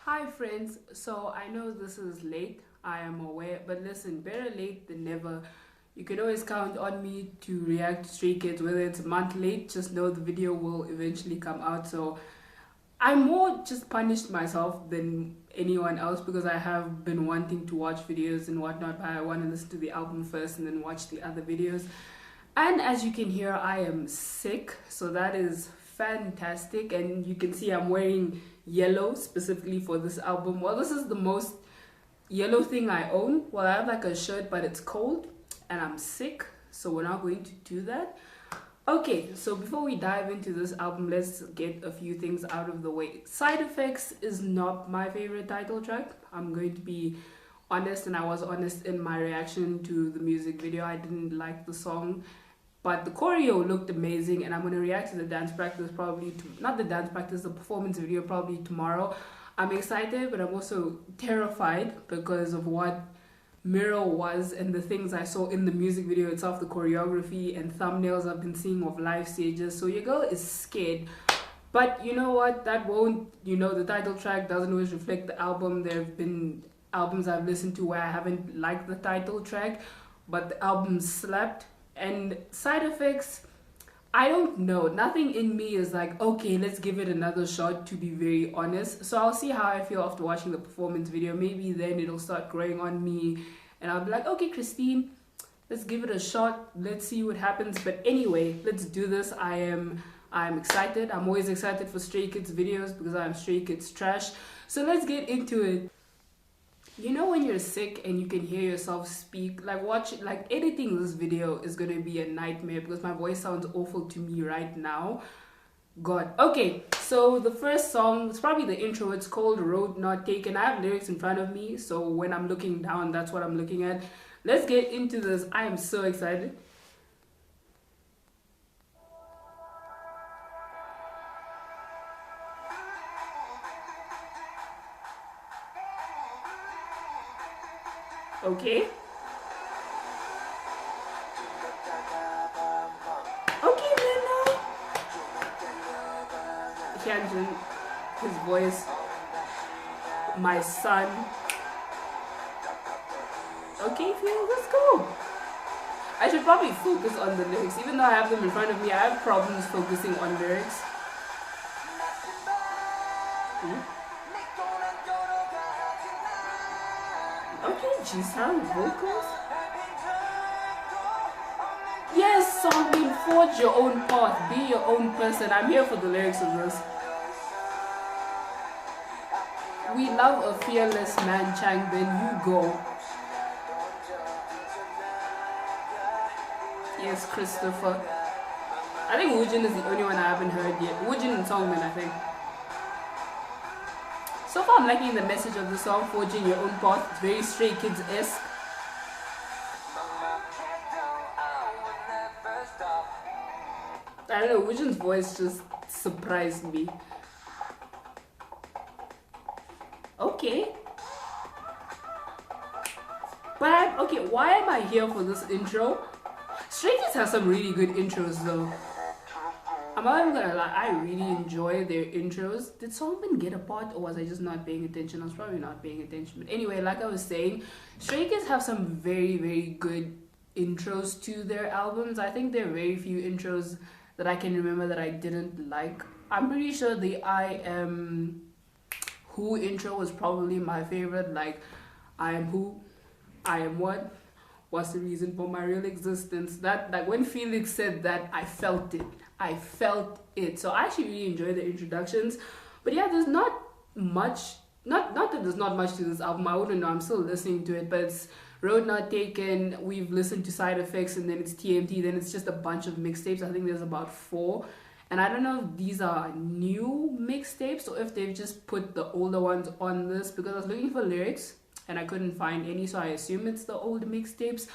Hi friends, so I know this is late, I am aware, but listen, better late than never. You can always count on me to react to Stray Kids, whether it's a month late, just know the video will eventually come out. So I more just punished myself than anyone else because I have been wanting to watch videos and whatnot, but I want to listen to the album first and then watch the other videos. And as you can hear, I am sick, so that is fantastic. And you can see I'm wearing yellow specifically for this album. Well, this is the most yellow thing I own. Well, I have like a shirt, but it's cold and I'm sick, so we're not going to do that. Okay, so before we dive into this album, let's get a few things out of the way. Side Effects is not my favorite title track. I'm going to be honest, and I was honest in my reaction to the music video. I didn't like the song, but the choreo looked amazing, and I'm going to react to the dance practice probably, not the dance practice, the performance video probably tomorrow. I'm excited, but I'm also terrified because of what Mirror was and the things I saw in the music video itself, the choreography and thumbnails I've been seeing of live stages. So your girl is scared. But you know what? That won't, the title track doesn't always reflect the album. There have been albums I've listened to where I haven't liked the title track, but the album slapped. And Side Effects, I don't know. Nothing in me is like, okay, let's give it another shot, to be very honest. So I'll see how I feel after watching the performance video. Maybe then it'll start growing on me and I'll be like, okay, Christine, let's give it a shot. Let's see what happens. But anyway, let's do this. I'm excited. I'm always excited for Stray Kids videos because I'm Stray Kids trash. So let's get into it. You know when you're sick and you can hear yourself speak, editing this video is gonna be a nightmare because my voice sounds awful to me right now. God. Okay, so the first song, it's probably the intro. It's called Road Not Taken. I have lyrics in front of me, so when I'm looking down, that's what I'm looking at. Let's get into this. I am so excited. Okay. Okay, Leno. Hyunjin, his voice. My son. Okay, Phil, let's go. I should probably focus on the lyrics. Even though I have them in front of me, I have problems focusing on lyrics. Okay, G-sound vocals. Yes, Songbin, forge your own path, be your own person. I'm here for the lyrics of this. We love a fearless man, Changbin, you go. Yes, Christopher. I think Woojin is the only one I haven't heard yet. Woojin and Songbin, I think. So far, I'm liking the message of the song, forging your own path. It's very Stray Kids-esque. I don't know, Woojin's voice just surprised me. Okay. But okay, why am I here for this intro? Stray Kids has some really good intros though. I'm not even gonna lie, I really enjoy their intros. Did Songbin get a part or was I just not paying attention? I was probably not paying attention. But anyway, like I was saying, Stray Kids have some very, very good intros to their albums. I think there are very few intros that I can remember that I didn't like. I'm pretty sure the I Am Who intro was probably my favorite. Like, I am who, I am what, what's the reason for my real existence. That, like, when Felix said that, I felt it. I felt it. So I actually really enjoy the introductions. But yeah, there's not much, not that there's not much to this album. I wouldn't know, I'm still listening to it, but it's Road Not Taken, we've listened to Side Effects, and then it's TMT, then it's just a bunch of mixtapes. I think there's about 4. And I don't know if these are new mixtapes or if they've just put the older ones on this, because I was looking for lyrics and I couldn't find any, so I assume it's the old mixtapes.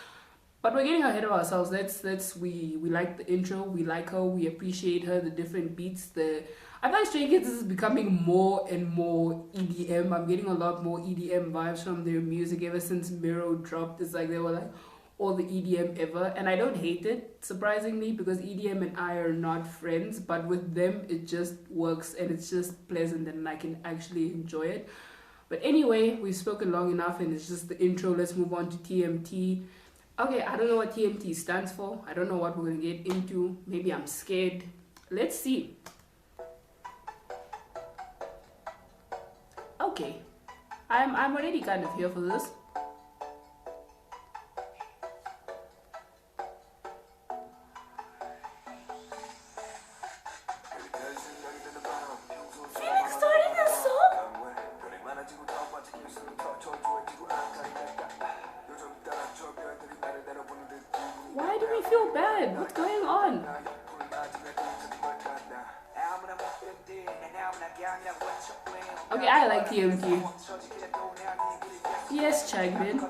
But we're getting ahead of ourselves. We like the intro, we like her, we appreciate her, the different beats. I find Stray Kids is becoming more and more EDM. I'm getting a lot more EDM vibes from their music ever since Miro dropped. It's like they were like all the EDM ever, and I don't hate it, surprisingly, because EDM and I are not friends, but with them it just works and it's just pleasant and I can actually enjoy it. But anyway, we've spoken long enough and it's just the intro. Let's move on to TMT. Okay, I don't know what TMT stands for. I don't know what we're going to get into. Maybe I'm scared. Let's see. Okay, I'm already kind of here for this. Why do we feel bad? What's going on? Okay, I like TMT. Yes, Chagrin.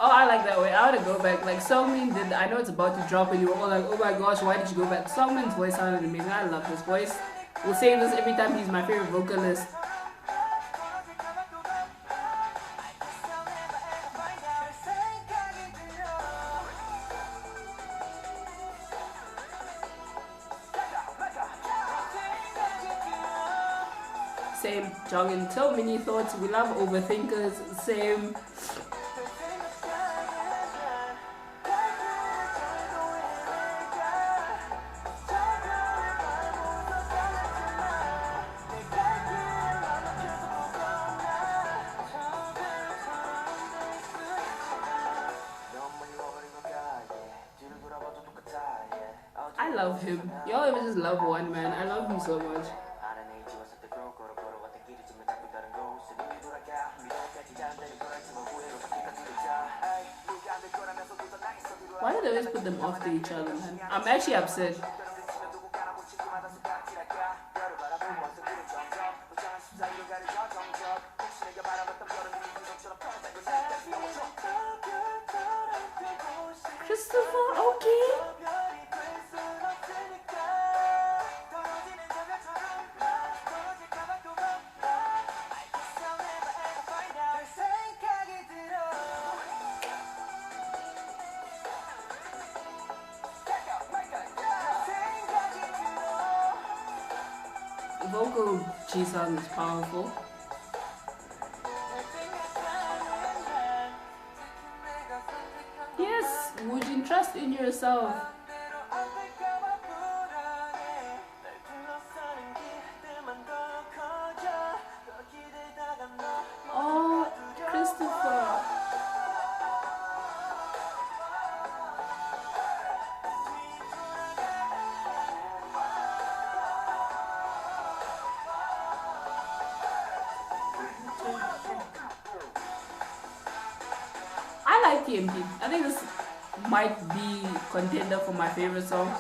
Oh, I like that way. I want to go back. Like, Songmin did. I know it's about to drop, and you were all like, oh my gosh, why did you go back? Songmin's voice sounded amazing. I love his voice. We'll say this every time. He's my favorite vocalist. Same, Jongin. So many thoughts. We love overthinkers. Same. I love him. Y'all ever just love one man? I love him so much. Why do they always put them after each other, man? I'm actually upset. Christopher, okay. Vocal G-Sound is powerful. Yes, Woojin, trust in yourself. Oh, Christopher. I like TMT. I think this might be contender for my favorite song.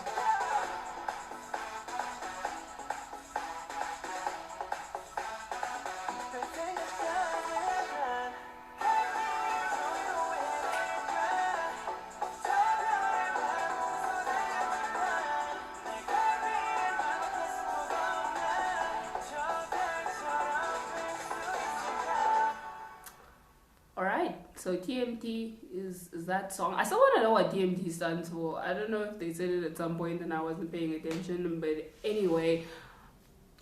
Alright, so TMT is that song. I still want to know what TMT stands for. I don't know if they said it at some point and I wasn't paying attention, but anyway,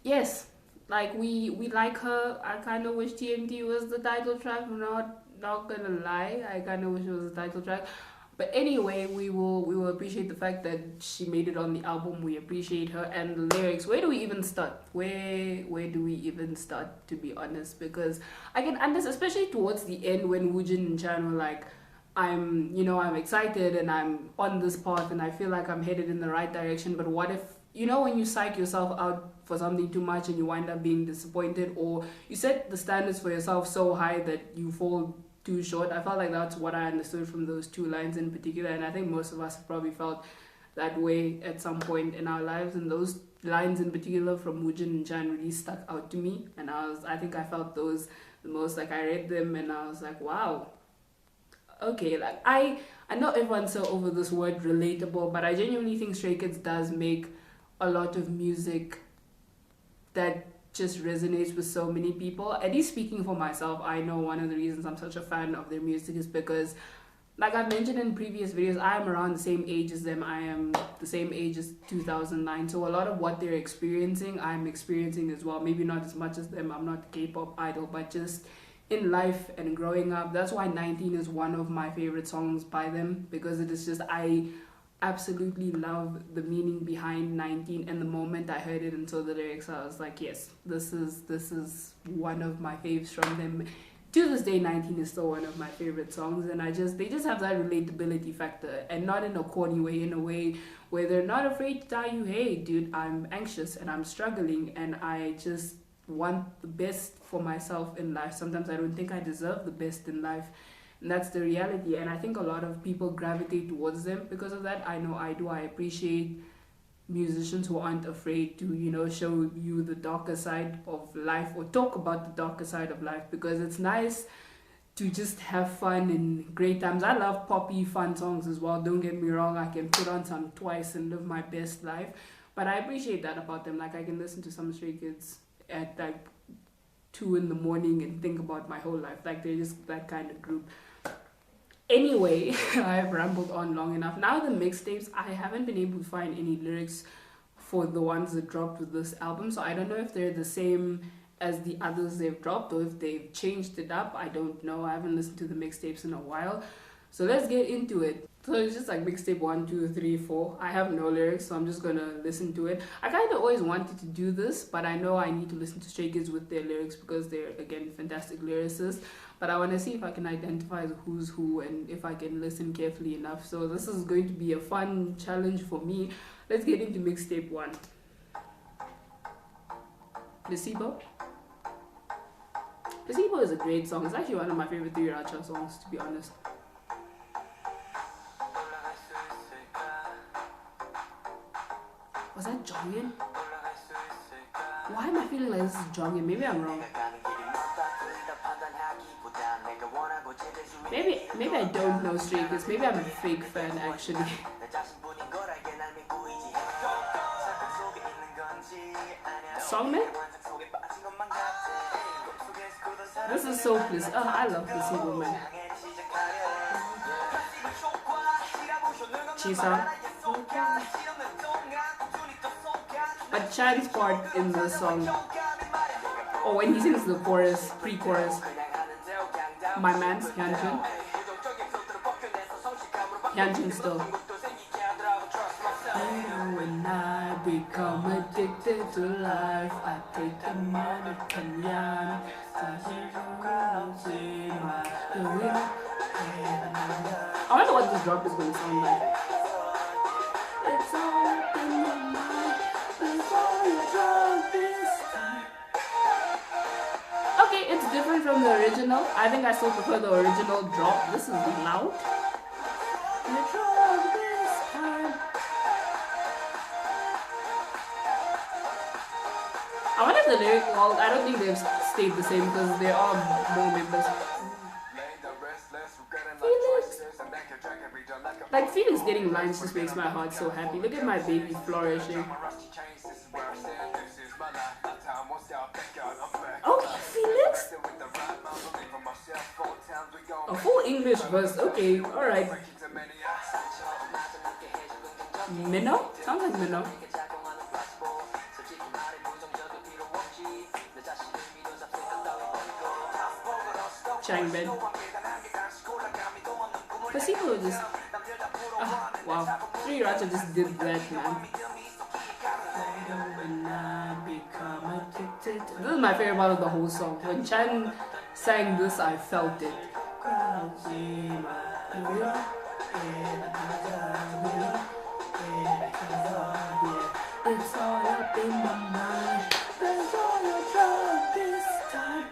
yes, like we like her. I kind of wish TMT was the title track. I'm not gonna lie, I kind of wish it was the title track. But anyway, we will appreciate the fact that she made it on the album. We appreciate her and the lyrics. Where do we even start? Where do we even start, to be honest? Because I can understand, especially towards the end when Woojin and Chan were like, I'm excited and I'm on this path and I feel like I'm headed in the right direction. But what if, when you psych yourself out for something too much and you wind up being disappointed, or you set the standards for yourself so high that you fall too short? I felt like that's what I understood from those two lines in particular, and I think most of us have probably felt that way at some point in our lives, and those lines in particular from Woojin and Chan really stuck out to me, and I think I felt those the most. Like, I read them and I was like, wow, okay. Like, I know everyone's so over this word relatable, but I genuinely think Stray Kids does make a lot of music that just resonates with so many people. At least speaking for myself, I know one of the reasons I'm such a fan of their music is because, like I've mentioned in previous videos, I am around the same age as them. I am the same age as 2009. So a lot of what they're experiencing, I'm experiencing as well. Maybe not as much as them. I'm not a K-pop idol, but just in life and growing up. That's why 19 is one of my favorite songs by them, because it is just, I absolutely love the meaning behind 19, and the moment I heard it and saw the lyrics, I was like, yes, this is one of my faves from them. To this day, 19 is still one of my favorite songs, and they just have that relatability factor, and not in a corny way, in a way where they're not afraid to tell you, hey dude, I'm anxious and I'm struggling and I just want the best for myself in life. Sometimes I don't think I deserve the best in life, and that's the reality. And I think a lot of people gravitate towards them because of that. I know I do. I appreciate musicians who aren't afraid to, you know, show you the darker side of life, or talk about the darker side of life, because it's nice to just have fun and great times. I love poppy fun songs as well, don't get me wrong. I can put on some Twice and live my best life, but I appreciate that about them. Like, I can listen to some Stray Kids at like 2 in the morning and think about my whole life. Like, they're just that kind of group. Anyway, I've rambled on long enough. Now the mixtapes, I haven't been able to find any lyrics for the ones that dropped with this album, so I don't know if they're the same as the others they've dropped, or if they've changed it up. I don't know. I haven't listened to the mixtapes in a while. So let's get into it. So it's just like mixtape 1, 2, 3, 4. I have no lyrics, so I'm just gonna listen to it. I kind of always wanted to do this, but I know I need to listen to Stray Kids with their lyrics, because they're, again, fantastic lyricists. But I want to see if I can identify who's who, and if I can listen carefully enough. So this is going to be a fun challenge for me. Let's get into mixtape 1. Placebo. Placebo is a great song. It's actually one of my favorite 3 Racha songs, to be honest. Was that Jonghyun? Why am I feeling like this is Jonghyun? Maybe I'm wrong. Maybe I don't know Stray Kids. Maybe I'm a fake fan, actually. Songman? This is so pleasant. Oh, I love this woman. Chisa. But Chan's part in the song, or when he sings the chorus, pre-chorus, my man's Hyunjin. Hyunjin still. When I become addicted to life, I take the money Kanyan. I wonder what this drop is going to sound like. It's all in your mind before you drop this time. Okay, it's different from the original. I think I still prefer the original drop. This is loud. You drop this time. I wonder if the lyric, well, I don't think they've stayed the same, because there are more members. Like, Felix getting lines just makes my heart so happy. Look at my baby flourishing. Okay, Felix. A full English verse. Okay, alright. Minnow? Sounds like Minnow. Changbin. Placebo just... Oh, wow. 3 Racha just did that, man. This is my favorite part of the whole song. When Chan sang this, I felt it. It's all up in my mind. There's all your drug this time.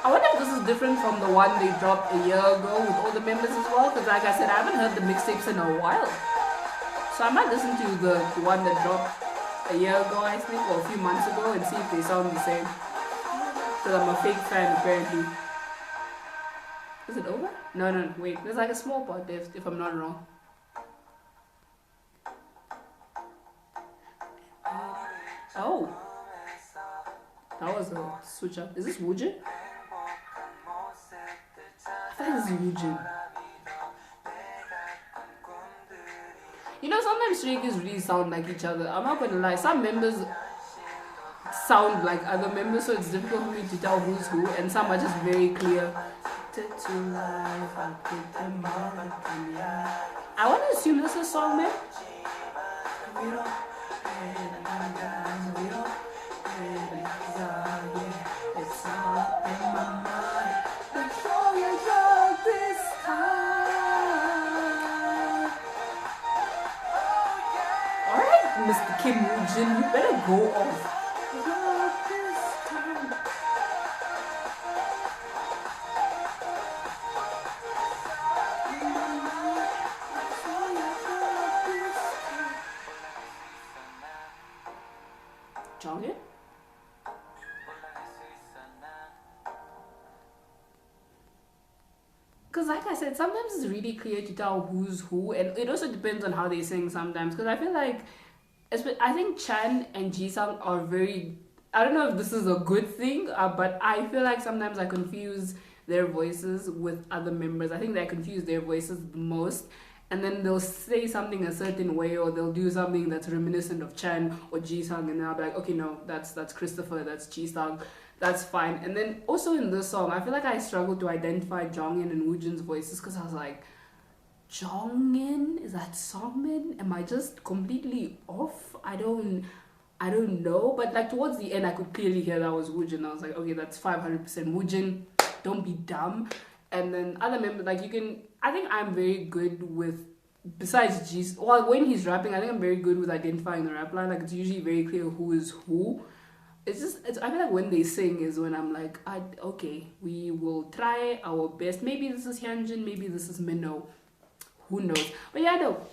I wonder if this is different from the one they dropped a year ago with all the members as well, because like I said, I haven't heard the mixtapes in a while. So I might listen to the one that dropped a year ago, I think, or a few months ago, and see if they sound the same. Because I'm a fake fan, apparently. Is it over? No, wait. There's like a small part there, if I'm not wrong. Oh, that was a switch up. Is this Woojin? I think this is Woojin. You know, sometimes Stray Kids really sound like each other. I'm not gonna lie. Some members sound like other members, so it's difficult for me to tell who's who, and some are just very clear. I want to assume this is a song, man. It's all in my mind. Before you drop this time. Alright, Mr. Kim Woo-jin, you better go off. Jongin? Because like I said, sometimes it's really clear to tell who's who, and it also depends on how they sing sometimes. Because I feel like, I think Chan and Jisung are very, I don't know if this is a good thing, but I feel like sometimes I confuse their voices with other members. I think they confuse their voices the most. And then they'll say something a certain way, or they'll do something that's reminiscent of Chan or Jisung, and then I'll be like, okay, no, that's Christopher, that's Jisung, that's fine. And then also in this song, I feel like I struggled to identify Jongin and Woojin's voices, because I was like, Jongin? Is that Songmin? Am I just completely off? I don't know. But like towards the end, I could clearly hear that was Woojin. I was like, okay, that's 500% Woojin. Don't be dumb. And then other members, like I think I'm very good with, besides G's, well, when he's rapping, I think I'm very good with identifying the rap line. Like, it's usually very clear who is who. I feel like when they sing is when I'm like, okay, we will try our best. Maybe this is Hyunjin, maybe this is Minho. Who knows? But yeah, no.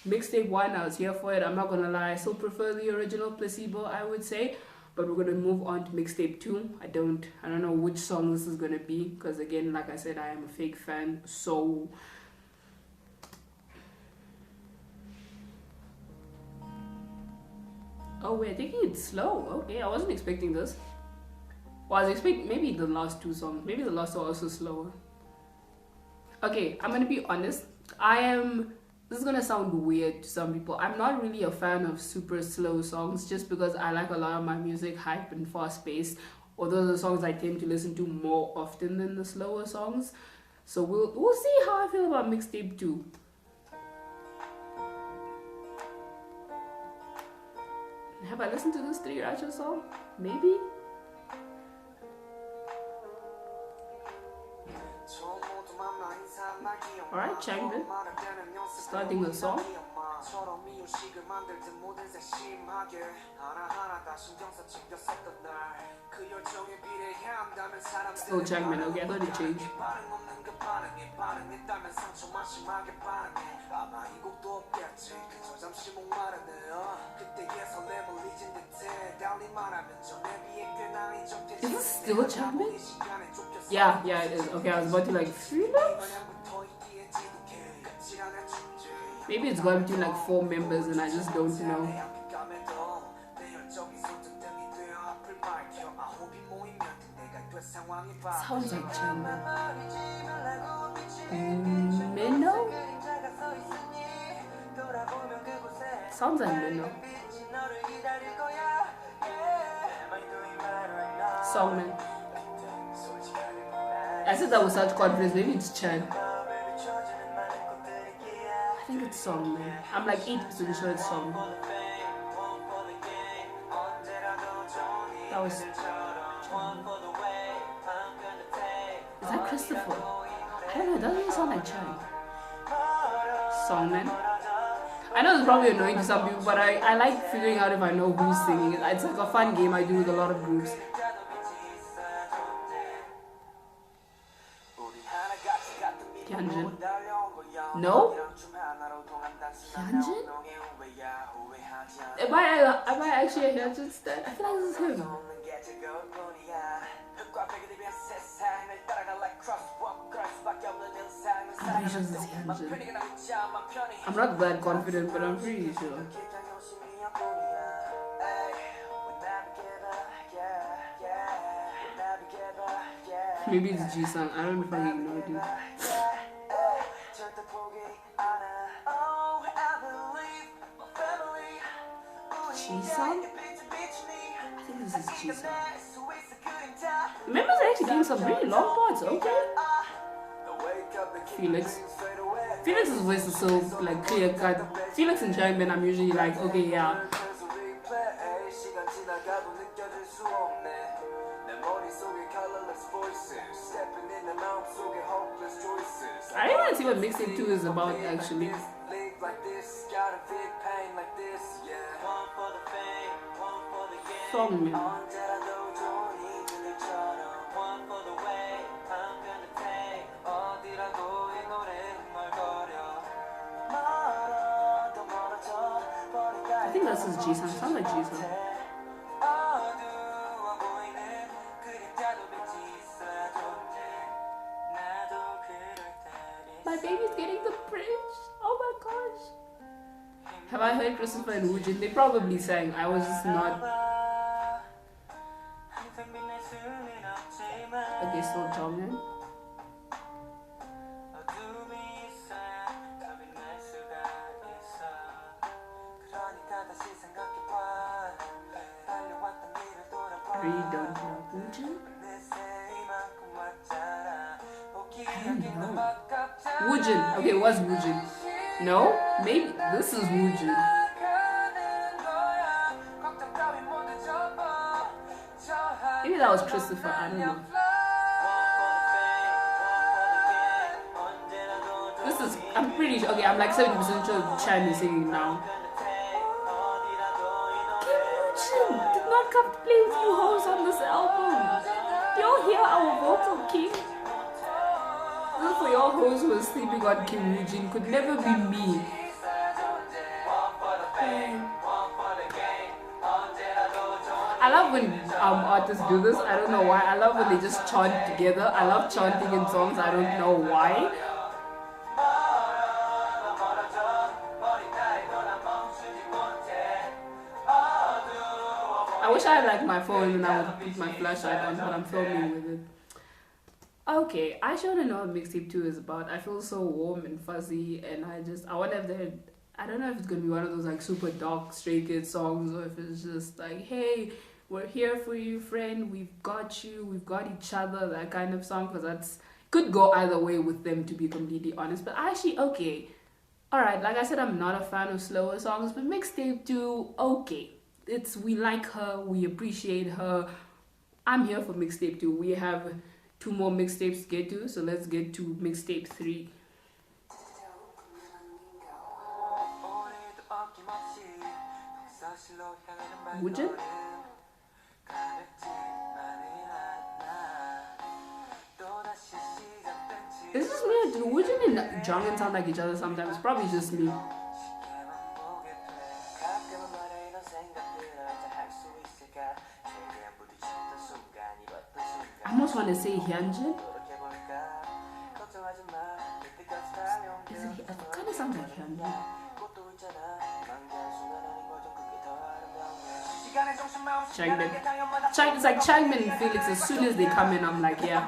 Mixtape 1, I was here for it. I'm not gonna lie, I still prefer the original Placebo, I would say. But we're gonna move on to Mixtape 2. I don't know which song this is gonna be, because again, like I said, I am a fake fan. So oh wait, I think it's slow. Okay, I wasn't expecting this. Well, I was expecting maybe the last two songs. Maybe the last two are also slower. Okay, I'm gonna be honest. This is gonna sound weird to some people. I'm not really a fan of super slow songs, just because I like a lot of my music hype and fast paced. Or those are the songs I tend to listen to more often than the slower songs. So we'll see how I feel about Mixtape 2. Have I listened to this 3 Racha song? Maybe? Alright, Changbin. Starting the song. Still Changmin, okay, I thought it changed. Is this still Changmin? Yeah, it is. Okay, I was about to like, 3 months? Maybe it's gone between like 4 members and I just don't know. Sounds like Changmin. Minho? Sounds like Minho. Songman. I said that with such confidence. Maybe it's Chan. I think it's Songman. I'm like 80% sure it's Songman. That was Chan. Is that Christopher? I don't know, it doesn't even sound like Chan. Songman. I know it's probably annoying to some people, but I like figuring out if I know who's singing it. It's like a fun game I do with a lot of groups. Hyunjin? No? Hyunjin? Am I actually a Hyunjin stan? I feel like this is him. I'm pretty sure this is Hyunjin. I'm not that confident, but I'm pretty sure. Maybe it's G-Sung. I don't fucking know, dude. G-Sung? I think this is G-Sung. Members are actually doing some really long parts, okay. Felix. Felix's voice is so like clear cut. Felix and Changmin, I'm usually like, okay, yeah. I really want to see what Mixtape 2 is about actually. Song, man. I think this is G-Sung. Sounds like G-Sung. My baby's getting the bridge. Oh my gosh. Have I heard Christopher and Woojin? They probably sang. I was just not. Okay, still Jonghyun. I really don't know. Woojin? I don't know. Woojin. Okay, it was Woojin. No? Maybe this is Woojin. Maybe that was Christopher. I don't know. This is, I'm pretty sure. Okay, I'm like 70% sure Chan is singing now. Kim Woojin did not come to play with you hoes on this album. Do y'all hear our vocal king? This is for y'all hoes who are sleeping on Kim Woojin. Could never be me. I love when artists do this. I don't know why. I love when they just chant together. I love chanting in songs. I don't know why. I wish I had like my phone and I would put my flashlight on when I'm filming with it. Okay, I just want to know what Mixtape 2 is about. I feel so warm and fuzzy, and I wonder if I don't know if it's gonna be one of those like super dark Stray Kids songs, or if it's just like, hey, we're here for you, friend, we've got you, we've got each other, that kind of song, because that's could go either way with them, to be completely honest. But actually, okay, alright, like I said, I'm not a fan of slower songs, but Mixtape 2, okay, we like her, we appreciate her. I'm here for Mixtape 2. We have 2 more mixtapes to get to, so let's get to Mixtape 3. Woojin? Is this me? Do Woojin and Jonghyun sound like each other sometimes? Probably just me. I almost want to say Hyunjin. It kind of sounds like Hyunjin. Changmin. It's like Changmin and Felix. As soon as they come in, I'm like, yeah.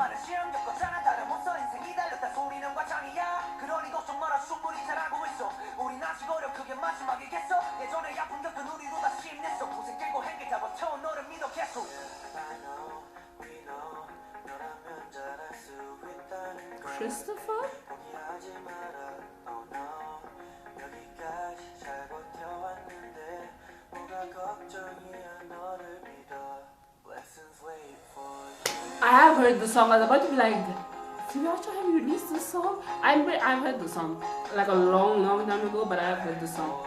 Christopher? I have heard the song. I was about to be like, Sriracha, have you released this song? I've heard the song like a long time ago, but I have heard the song.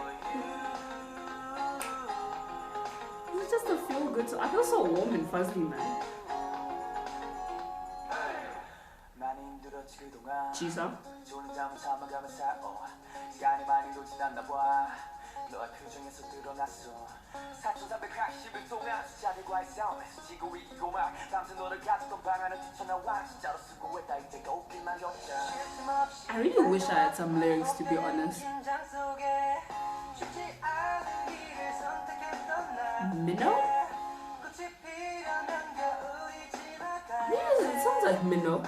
It's just a feel good song. I feel so warm and fuzzy, man. Jisung? I really wish I had some lyrics, to be honest. Minnow? Yes, it sounds sounds like Minnow.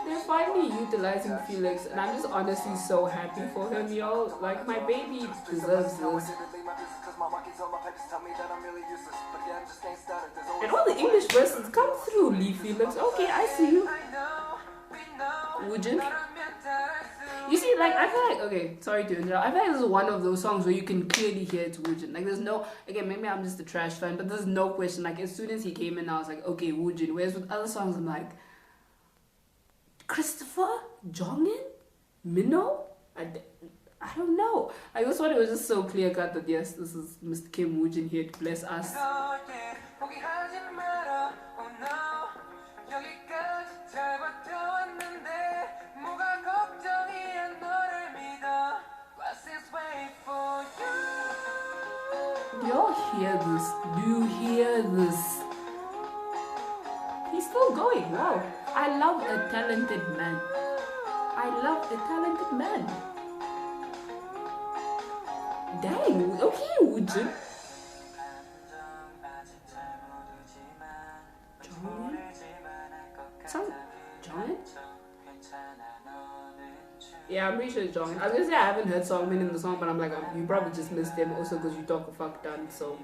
They're finally utilizing Felix, and I'm just honestly so happy for him, yo. Like, my baby deserves this. And all the English verses come through, Lee Felix. Okay, I see you. Woojin. You see, like, I feel like, okay, sorry to interrupt. I feel like this is one of those songs where you can clearly hear it's Woojin. Like, there's no, again, maybe I'm just a trash fan, but there's no question. Like, as soon as he came in, I was like, okay, Woojin. Whereas with other songs, I'm like, Christopher? Jongin? Minnow? I don't know. Like, this one, it was just so clear cut that, yes, this is Mr. Kim Woojin here to bless us. Y'all hear this? Do you hear this? He's still going. Wow. I love a talented man. I love a talented man. Dang. Okay, Woojin. John? Yeah, I'm pretty sure it's John. I was gonna say I haven't heard Songmin in the song, but I'm like, you probably just missed him also because you talk a fuck ton, so.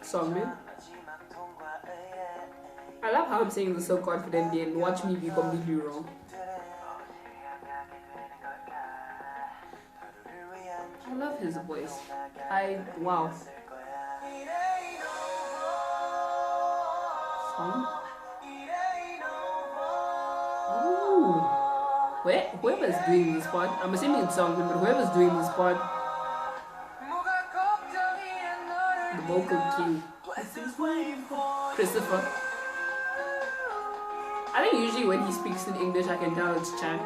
Songmin. I love how I'm saying this so confidently and watch me be completely wrong. I love his voice. Wow. Song? Whoever's doing this part, I'm assuming it's Songmin, but whoever's doing this part, the vocal king, Christopher. I think usually when he speaks in English, I can tell it's Chan.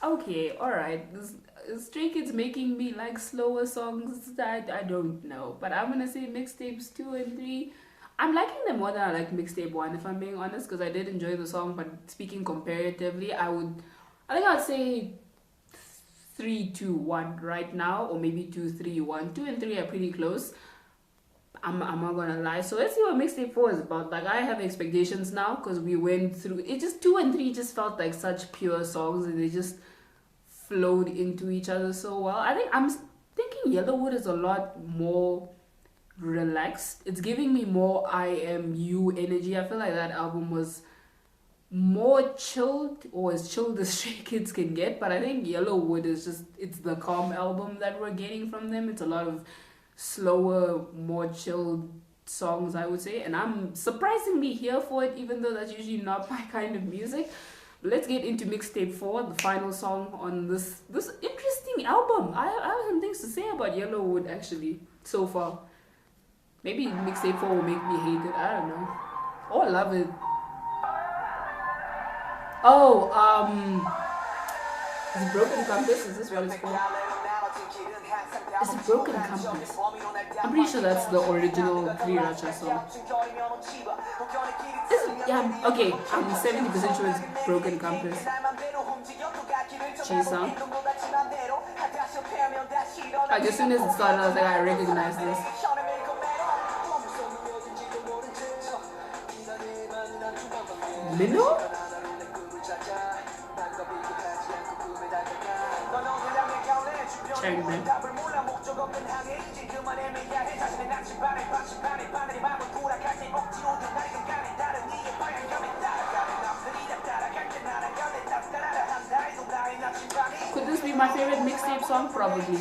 Okay, alright. This Stray Kids making me like slower songs that I don't know. But I'm gonna say Mixtapes 2 and 3. I'm liking them more than I like Mixtape 1, if I'm being honest, because I did enjoy the song, but speaking comparatively, I think I'd say 3, 2, 1 right now, or maybe 2, 3, 1. 2 and 3 are pretty close. I'm not gonna lie. So let's see what Mixtape 4 is about. Like, I have expectations now because we went through it. Just 2 and 3 just felt like such pure songs, and they just flowed into each other so well. I'm thinking Yellowwood is a lot more relaxed. It's giving me more I Am You energy. I feel like that album was more chilled, or as chilled as Stray Kids can get. But I think Yellowwood is just, it's the calm album that we're getting from them. It's a lot of slower, more chilled songs, I would say, and I'm surprisingly here for it, even though that's usually not my kind of music. Let's get into Mixtape 4, the final song on this interesting album. I have some things to say about Yellowwood actually so far. Maybe Mixtape 4 will make me hate it, I don't know, or love it. Oh, is it Broken Compass? Is this what it's called? Is it Broken Compass? I'm pretty sure that's the original Kriracha song. Yeah, okay, I'm 70% sure it's Broken Compass. Chi-song. Like, as soon as it started, I was like, I recognize this. Minnow? Check it out. Could this be my favorite mixtape song? Probably.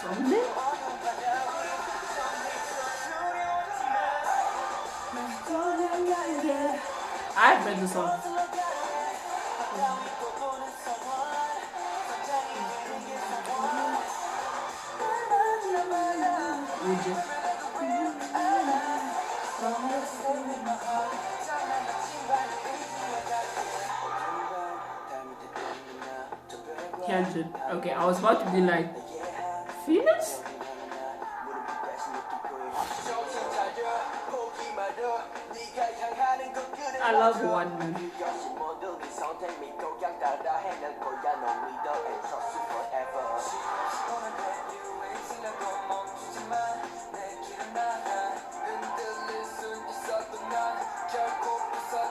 Something? I've read the song. Hyunjin. Okay, I was about to be like, Phoenix? I love One Man.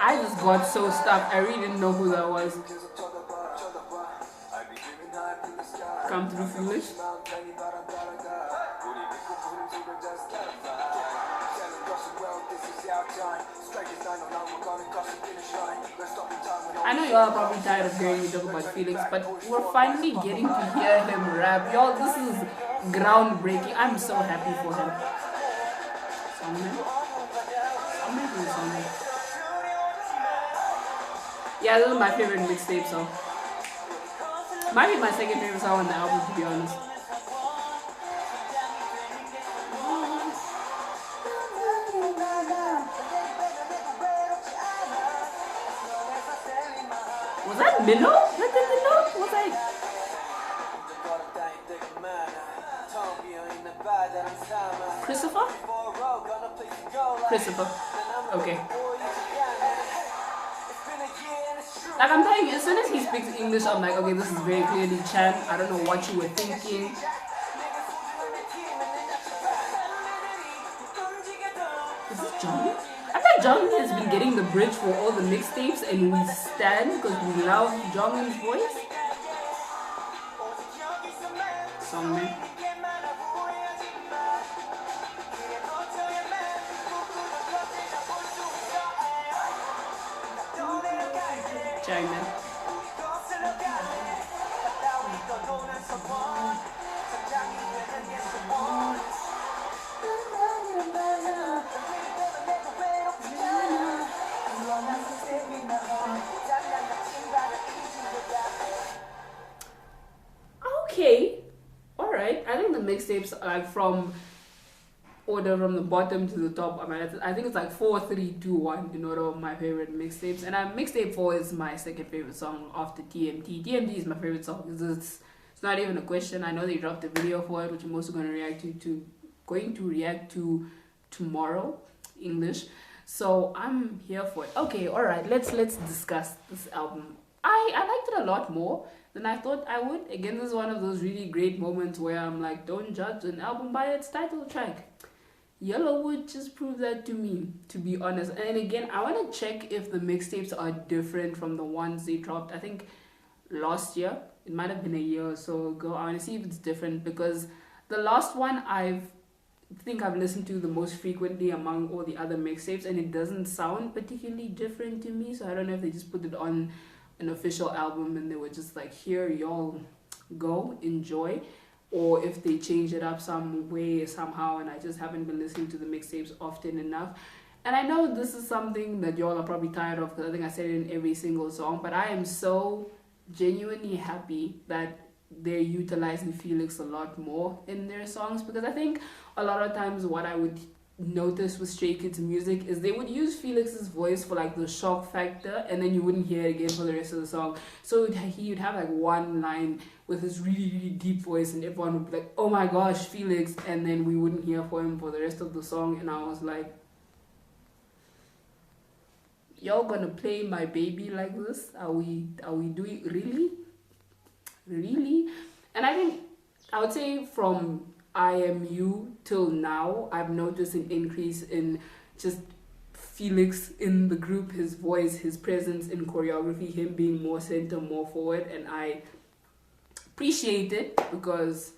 I just got so stuck. I really didn't know who that was. Come through foolish. I know y'all are probably tired of hearing me talk about Felix, but we're finally getting to hear him rap. Y'all, this is groundbreaking. I'm so happy for him. Songman? Songman. Yeah, this is my favorite mixtape song. Might be my second favorite song on the album, to be honest. Was that Minnow? Was that Minnow? Was I? Christopher? Christopher. Okay. Like, I'm telling you, as soon as he speaks English, I'm like, okay, this is very clearly Chan. I don't know what you were thinking. Is this Johnny? I think Johnny has been getting the bridge for all the mixtapes, and we stand because we love Jonghyun's voice. Songman. China. Okay, all right. I think the mixtapes are like from order from the bottom to the top. I mean, I think it's like 4, 3, 2, 1 in order of my favorite mixtapes. And mixtape 4 is my second favorite song after TMT. TMT is my favorite song. It's not even a question. I know they dropped a video for it, which I'm also going to react to tomorrow, English. So I'm here for it. Okay, all right. Let's discuss this album. I liked it a lot more than I thought I would. Again, this is one of those really great moments where I'm like, don't judge an album by its title track. Yellowwood just proved that to me, to be honest. And again, I want to check if the mixtapes are different from the ones they dropped, I think, last year. It might have been a year or so ago. I want to see if it's different, because the last one I've listened to the most frequently among all the other mixtapes, and it doesn't sound particularly different to me. So I don't know if they just put it on an official album and they were just like, here, y'all go, enjoy, or if they change it up some way somehow, and I just haven't been listening to the mixtapes often enough. And I know this is something that y'all are probably tired of, because I think I said it in every single song, but I am so genuinely happy that they're utilizing Felix a lot more in their songs, because I think a lot of times what I would notice with Stray Kids music is they would use Felix's voice for like the shock factor, and then you wouldn't hear it again for the rest of the song. So he would have like one line with his really, really deep voice, and everyone would be like, oh my gosh, Felix, and then we wouldn't hear for him for the rest of the song. And I was like, y'all gonna play my baby like this? Are we doing really? And I think I would say from IMU till now, I've noticed an increase in just Felix in the group, his voice, his presence in choreography, him being more center, more forward, and I appreciate it, because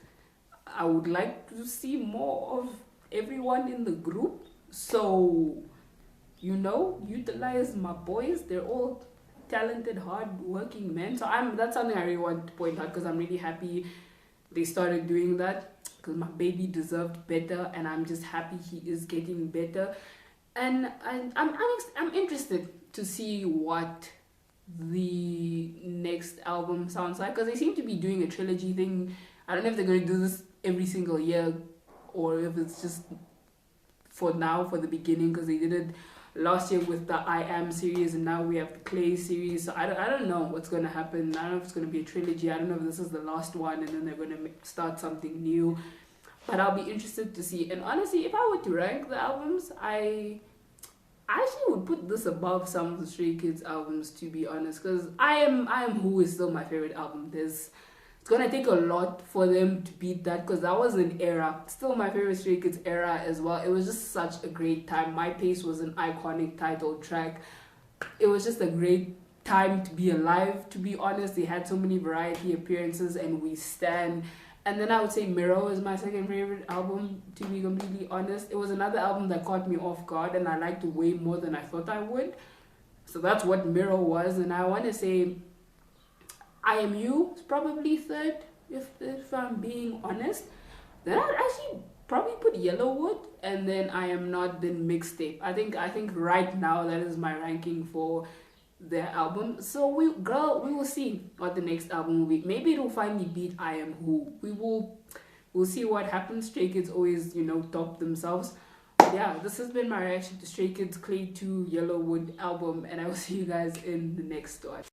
I would like to see more of everyone in the group. So, utilize my boys. They're all talented, hard-working men. So that's something I really want to point out, because I'm really happy they started doing that, because my baby deserved better, and I'm just happy he is getting better. And I'm interested to see what the next album sounds like, because they seem to be doing a trilogy thing. I don't know if they're going to do this every single year, or if it's just for now, for the beginning, because they did it last year with the I Am series, and now we have the Clay series. So I don't know what's going to happen. I don't know if it's going to be a trilogy. I don't know if this is the last one and then they're going to start something new. But I'll be interested to see. And honestly, if I were to rank the albums, I actually would put this above some of the Stray Kids albums, to be honest, because I am Who is still my favorite album. It's gonna take a lot for them to beat that, because that was an era, still my favorite Stray Kids era as well. It was just such a great time. My Pace was an iconic title track. It was just a great time to be alive, to be honest. They had so many variety appearances, and we stand. And then I would say Mirror is my second favorite album, to be completely honest. It was another album that caught me off guard, and I liked it way more than I thought I would. So that's what Mirror was. And I want to say I Am You is probably third, if I'm being honest. Then I'd actually probably put Yellowwood, and then I Am Not, then Mixtape. I think right now that is my ranking for their album. So we will see what the next album will be. Maybe it'll finally beat I Am Who. We'll see what happens. Stray Kids always, top themselves. But yeah, this has been my reaction to Stray Kids Clay 2 Yellowwood album, and I will see you guys in the next one.